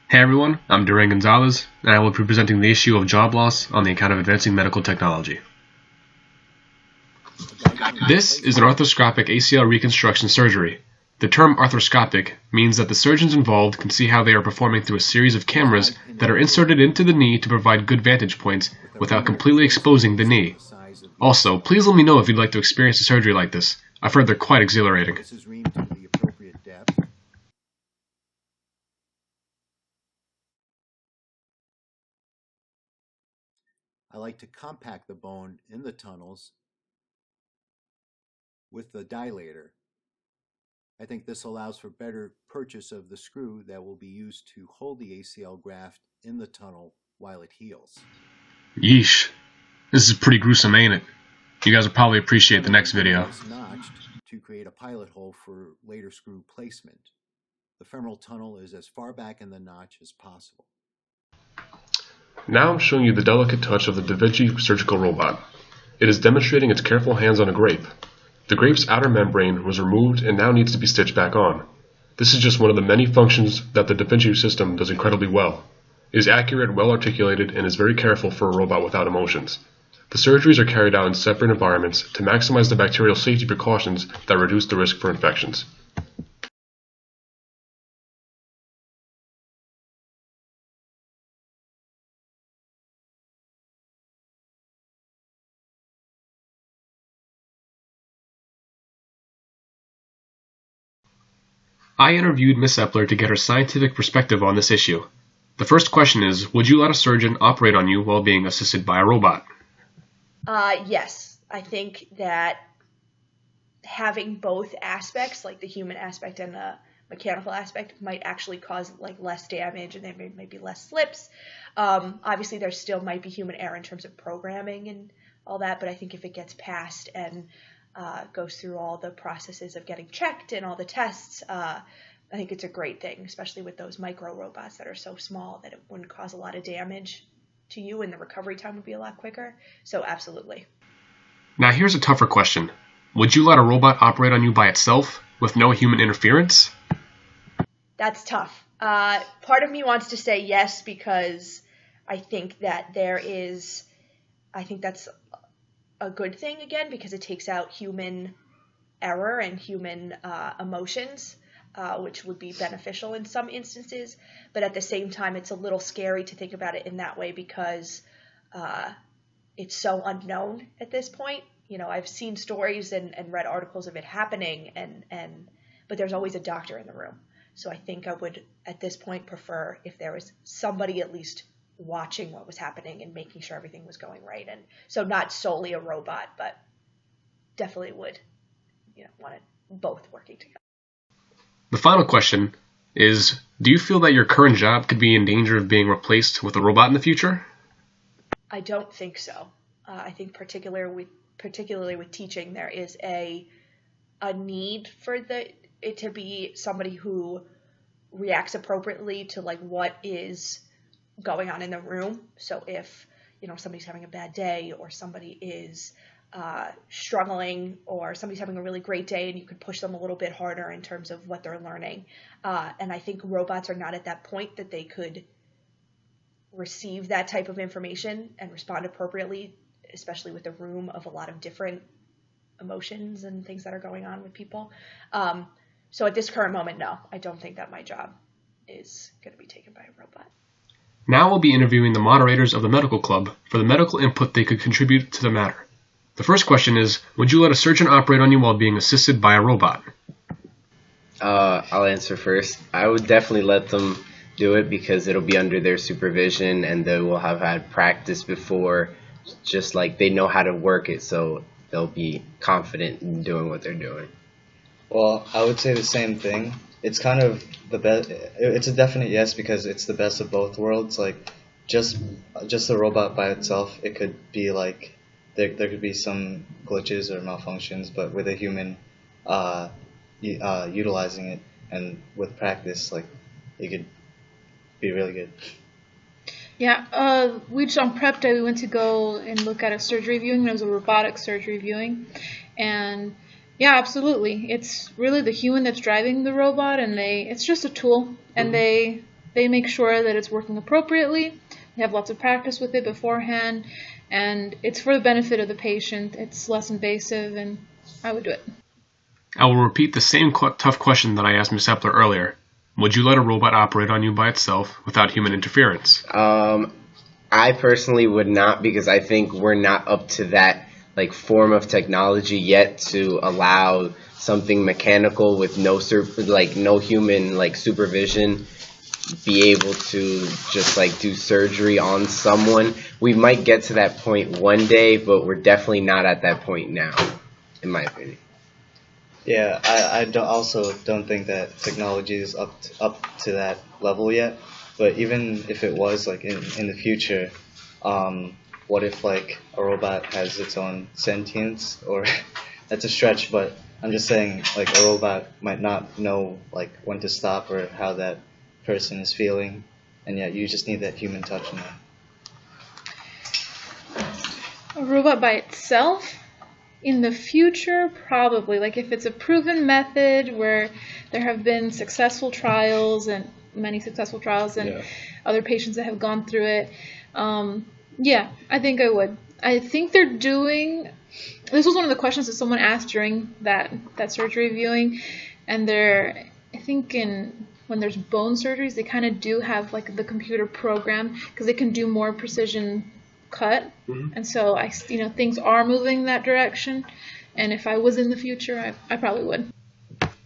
Hey everyone, I'm Duran Gonzalez, and I will be presenting the issue of job loss on the account of advancing medical technology. This is an arthroscopic ACL reconstruction surgery. The term arthroscopic means that the surgeons involved can see how they are performing through a series of cameras that are inserted into the knee to provide good vantage points without completely exposing the knee. Also, please let me know if you'd like to experience a surgery like this. I've heard they're quite exhilarating. I like to compact the bone in the tunnels with the dilator. I think this allows for better purchase of the screw that will be used to hold the ACL graft in the tunnel while it heals. Yeesh. This is pretty gruesome, ain't it? You guys will probably appreciate the next video. It's notched to create a pilot hole for later screw placement. The femoral tunnel is as far back in the notch as possible. Now I'm showing you the delicate touch of the Da Vinci surgical robot. It is demonstrating its careful hands on a grape. The grape's outer membrane was removed and now needs to be stitched back on. This is just one of the many functions that the Da Vinci system does incredibly well. It is accurate, well articulated, and is very careful for a robot without emotions. The surgeries are carried out in separate environments to maximize the bacterial safety precautions that reduce the risk for infections. I interviewed Ms. Epler to get her scientific perspective on this issue. The first question is, would you let a surgeon operate on you while being assisted by a robot? Yes. I think that having both aspects, like the human aspect and the mechanical aspect, might actually cause like less damage and there may be less slips. Obviously, there still might be human error in terms of programming and all that, but I think if it gets passed and goes through all the processes of getting checked and all the tests, I think it's a great thing, especially with those micro robots that are so small that it wouldn't cause a lot of damage to you and the recovery time would be a lot quicker. So absolutely. Now here's a tougher question. Would you let a robot operate on you by itself with no human interference? That's tough. Part of me wants to say yes because I think that I think that's a good thing again because it takes out human error and human emotions, which would be beneficial in some instances. But at the same time, it's a little scary to think about it in that way because it's so unknown at this point. You know, I've seen stories and read articles of it happening, but there's always a doctor in the room. So I think I would, at this point, prefer if there was somebody at least watching what was happening and making sure everything was going right. And so not solely a robot, but definitely would, want it both working together. The final question is, do you feel that your current job could be in danger of being replaced with a robot in the future? I don't think so. I think particularly with teaching, there is a need for it to be somebody who reacts appropriately to like what is going on in the room. So if somebody's having a bad day or somebody is struggling or somebody's having a really great day and you could push them a little bit harder in terms of what they're learning. And I think robots are not at that point that they could receive that type of information and respond appropriately, especially with a room of a lot of different emotions and things that are going on with people. So at this current moment, no, I don't think that my job is going to be taken by a robot. Now we'll be interviewing the moderators of the medical club for the medical input they could contribute to the matter. The first question is, would you let a surgeon operate on you while being assisted by a robot? I'll answer first. I would definitely let them do it because it'll be under their supervision and they will have had practice before, just like they know how to work it, so they'll be confident in doing what they're doing. Well, I would say the same thing. It's kind of the best. It's a definite yes because it's the best of both worlds. Like, just the robot by itself, it could be like there could be some glitches or malfunctions, but with a human utilizing it and with practice, like it could be really good. Yeah, we just on prep day we went to go and look at a surgery viewing. It was a robotic surgery viewing, and yeah, absolutely. It's really the human that's driving the robot, and it's just a tool, and they they make sure that it's working appropriately. They have lots of practice with it beforehand, and it's for the benefit of the patient. It's less invasive, and I would do it. I will repeat the same tough question that I asked Ms. Epler earlier. Would you let a robot operate on you by itself without human interference? I personally would not, because I think we're not up to that like form of technology yet to allow something mechanical with no human like supervision be able to just like do surgery on someone. We might get to that point one day, but we're definitely not at that point now, in my opinion. Yeah, I also don't think that technology is up to that level yet. But even if it was, like in the future, what if like a robot has its own sentience? Or that's a stretch, but I'm just saying like a robot might not know like when to stop or how that person is feeling, and yet you just need that human touch in there. A robot by itself? In the future, probably. Like if it's a proven method where there have been successful trials and many successful trials and other patients that have gone through it, yeah, I think I would. I think they're doing. This was one of the questions that someone asked during that surgery viewing, and I think when there's bone surgeries, they kind of do have like the computer program because they can do more precision cut, and so things are moving in that direction. And if I was in the future, I probably would.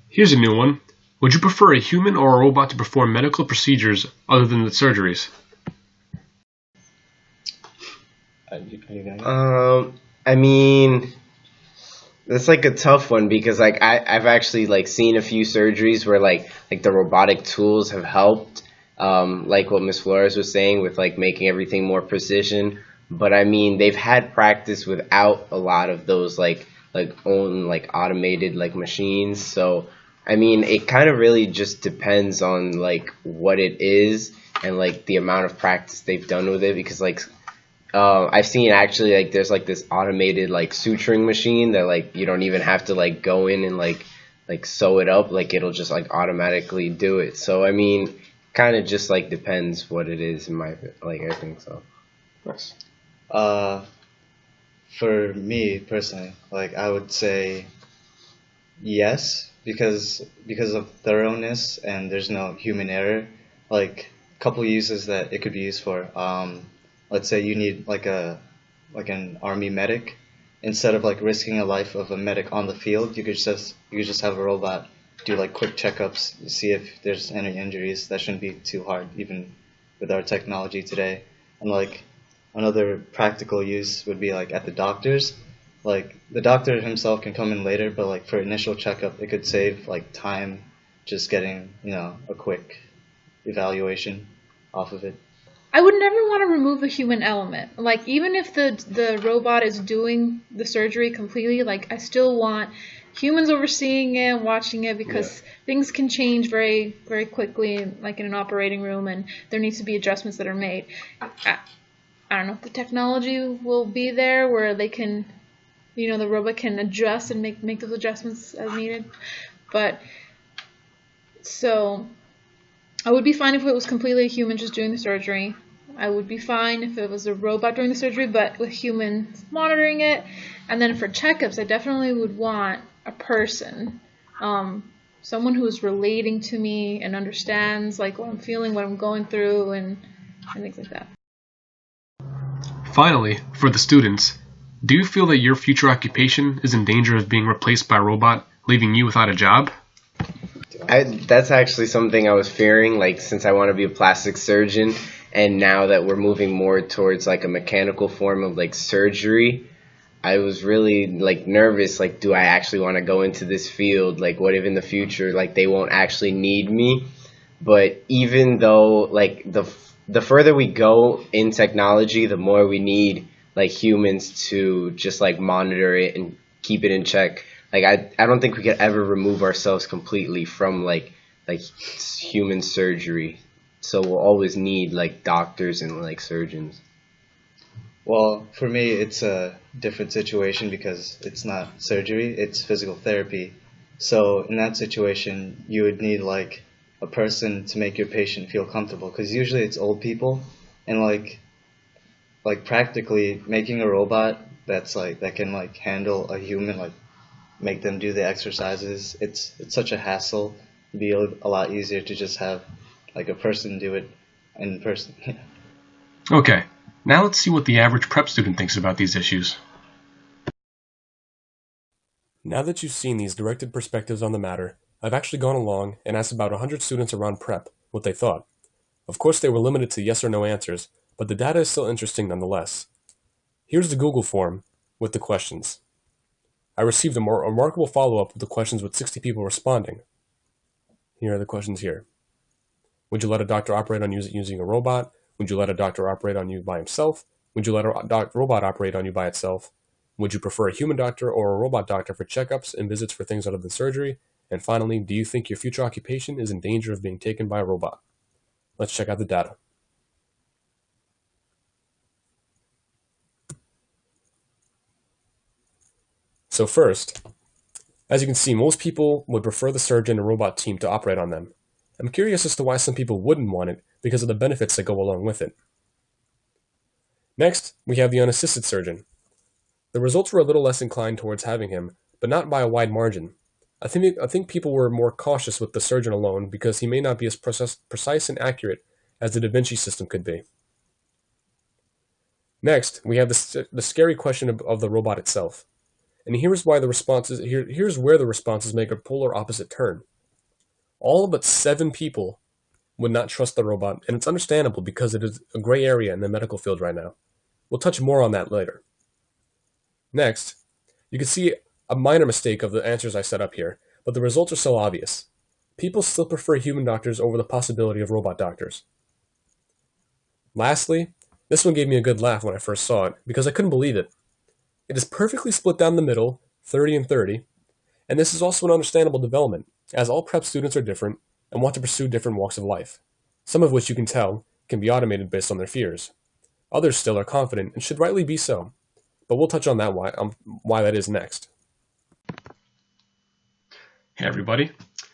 Here's a new one. Would you prefer a human or a robot to perform medical procedures other than the surgeries? I mean, that's like a tough one because like I've actually like seen a few surgeries where like the robotic tools have helped, like what Ms. Flores was saying with like making everything more precision. But I mean, they've had practice without a lot of those like own like automated like machines. So I mean, it kind of really just depends on like what it is and like the amount of practice they've done with it. Because like I've seen actually like there's like this automated like suturing machine that like you don't even have to like go in and like sew it up. Like it'll just like automatically do it. So I mean, kind of just like depends what it is in my like I think so. Nice. For me personally, like I would say yes, because of thoroughness and there's no human error. Like a couple uses that it could be used for. Let's say you need like an army medic. Instead of like risking a life of a medic on the field, you could just have a robot do like quick checkups, see if there's any injuries. That shouldn't be too hard, even with our technology today. And like another practical use would be like at the doctor's. Like the doctor himself can come in later, but like for initial checkup, it could save like time just getting a quick evaluation off of it. I would never want to remove the human element. Like even if the robot is doing the surgery completely, like I still want humans overseeing it and watching it because things can change very, very quickly, like in an operating room, and there needs to be adjustments that are made. I don't know if the technology will be there where they can, the robot can adjust and make those adjustments as needed. But so I would be fine if it was completely a human just doing the surgery. I would be fine if it was a robot doing the surgery, but with humans monitoring it. And then for checkups, I definitely would want a person, someone who is relating to me and understands like what I'm feeling, what I'm going through, and things like that. Finally, for the students, do you feel that your future occupation is in danger of being replaced by a robot, leaving you without a job? That's actually something I was fearing, like since I want to be a plastic surgeon, and now that we're moving more towards like a mechanical form of like surgery, I was really like nervous, like do I actually want to go into this field? Like what if in the future like they won't actually need me? But even though like the further we go in technology, the more we need like humans to just like monitor it and keep it in check. Like I don't think we could ever remove ourselves completely from like human surgery. So we'll always need like doctors and like surgeons. Well, for me, it's a different situation because it's not surgery, it's physical therapy. So in that situation, you would need like a person to make your patient feel comfortable, because usually it's old people, and like practically making a robot that can like handle a human, like make them do the exercises, it's such a hassle. It'd be a lot easier to just have like a person do it in person. Okay, now let's see what the average prep student thinks about these issues. Now that you've seen these directed perspectives on the matter, I've actually gone along and asked about 100 students around prep what they thought. Of course, they were limited to yes or no answers, but the data is still interesting nonetheless. Here's the Google form with the questions. I received a more remarkable follow-up with the questions with 60 people responding. Here are the questions here. Would you let a doctor operate on you using a robot? Would you let a doctor operate on you by himself? Would you let a robot operate on you by itself? Would you prefer a human doctor or a robot doctor for checkups and visits for things other than surgery? And finally, do you think your future occupation is in danger of being taken by a robot? Let's check out the data. So first, as you can see, most people would prefer the surgeon and robot team to operate on them. I'm curious as to why some people wouldn't want it because of the benefits that go along with it. Next, we have the unassisted surgeon. The results were a little less inclined towards having him, but not by a wide margin. I think people were more cautious with the surgeon alone because he may not be as precise and accurate as the Da Vinci system could be. Next, we have the scary question of the robot itself. And here's where the responses make a polar opposite turn. All but 7 people would not trust the robot, and it's understandable because it is a gray area in the medical field right now. We'll touch more on that later. Next, you can see a minor mistake of the answers I set up here, but the results are so obvious. People still prefer human doctors over the possibility of robot doctors. Lastly, this one gave me a good laugh when I first saw it, because I couldn't believe it. It is perfectly split down the middle, 30 and 30, and this is also an understandable development, as all prep students are different and want to pursue different walks of life, some of which you can tell can be automated based on their fears. Others still are confident and should rightly be so, but we'll touch on that why that is next. Hey everybody,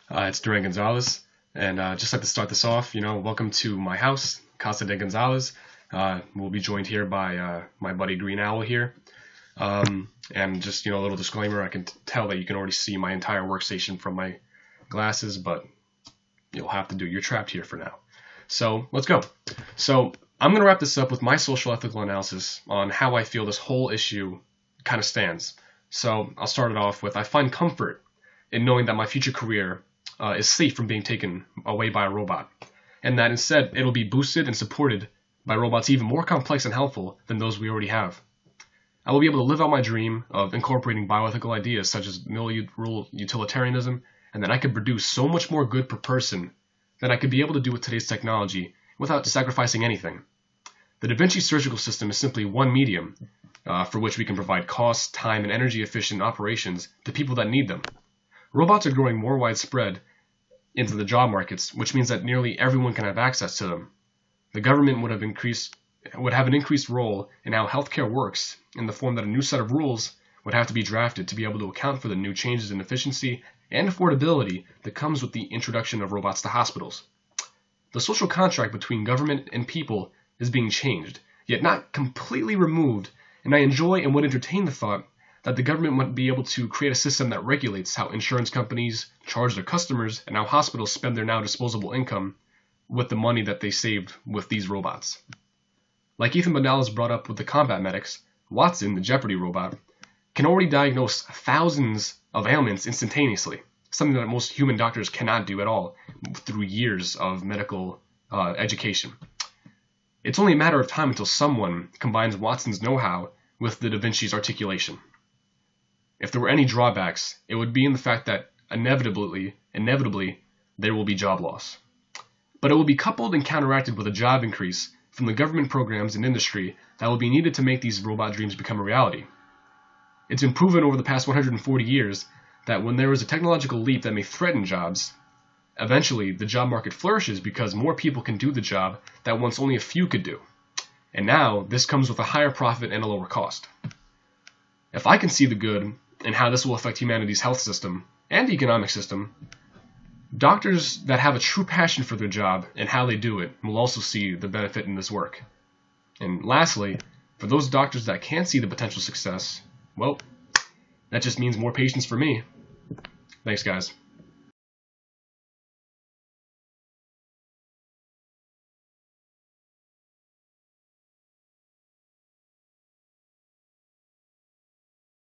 it's Duran Gonzalez, and just like to start this off, welcome to my house, Casa de Gonzalez. We'll be joined here by my buddy Green Owl here. And just, a little disclaimer, I can tell that you can already see my entire workstation from my glasses, but you'll have to you're trapped here for now. So let's go. So I'm going to wrap this up with my social ethical analysis on how I feel this whole issue kind of stands. So I'll start it off with, I find comfort in knowing that my future career is safe from being taken away by a robot, and that instead it'll be boosted and supported by robots even more complex and helpful than those we already have. I will be able to live out my dream of incorporating bioethical ideas such as rural utilitarianism, and that I could produce so much more good per person than I could be able to do with today's technology without sacrificing anything. The Da Vinci surgical system is simply one medium for which we can provide cost, time, and energy-efficient operations to people that need them. Robots are growing more widespread into the job markets, which means that nearly everyone can have access to them. The government would have an increased role in how healthcare works, in the form that a new set of rules would have to be drafted to be able to account for the new changes in efficiency and affordability that comes with the introduction of robots to hospitals. The social contract between government and people is being changed, yet not completely removed, and I enjoy and would entertain the thought that the government might be able to create a system that regulates how insurance companies charge their customers and how hospitals spend their now disposable income with the money that they saved with these robots. Like Ethan Bandalas brought up with the combat medics, Watson, the Jeopardy robot, can already diagnose thousands of ailments instantaneously, something that most human doctors cannot do at all through years of medical education. It's only a matter of time until someone combines Watson's know-how with the Da Vinci's articulation. If there were any drawbacks, it would be in the fact that inevitably, there will be job loss. But it will be coupled and counteracted with a job increase from the government programs and industry that will be needed to make these robot dreams become a reality. It's been proven over the past 140 years that when there is a technological leap that may threaten jobs, eventually the job market flourishes because more people can do the job that once only a few could do. And now this comes with a higher profit and a lower cost. If I can see the good in how this will affect humanity's health system and economic system, Doctors that have a true passion for their job and how they do it will also see the benefit in this work. And lastly, for those doctors that can't see the potential success, well, that just means more patients for me. Thanks, guys.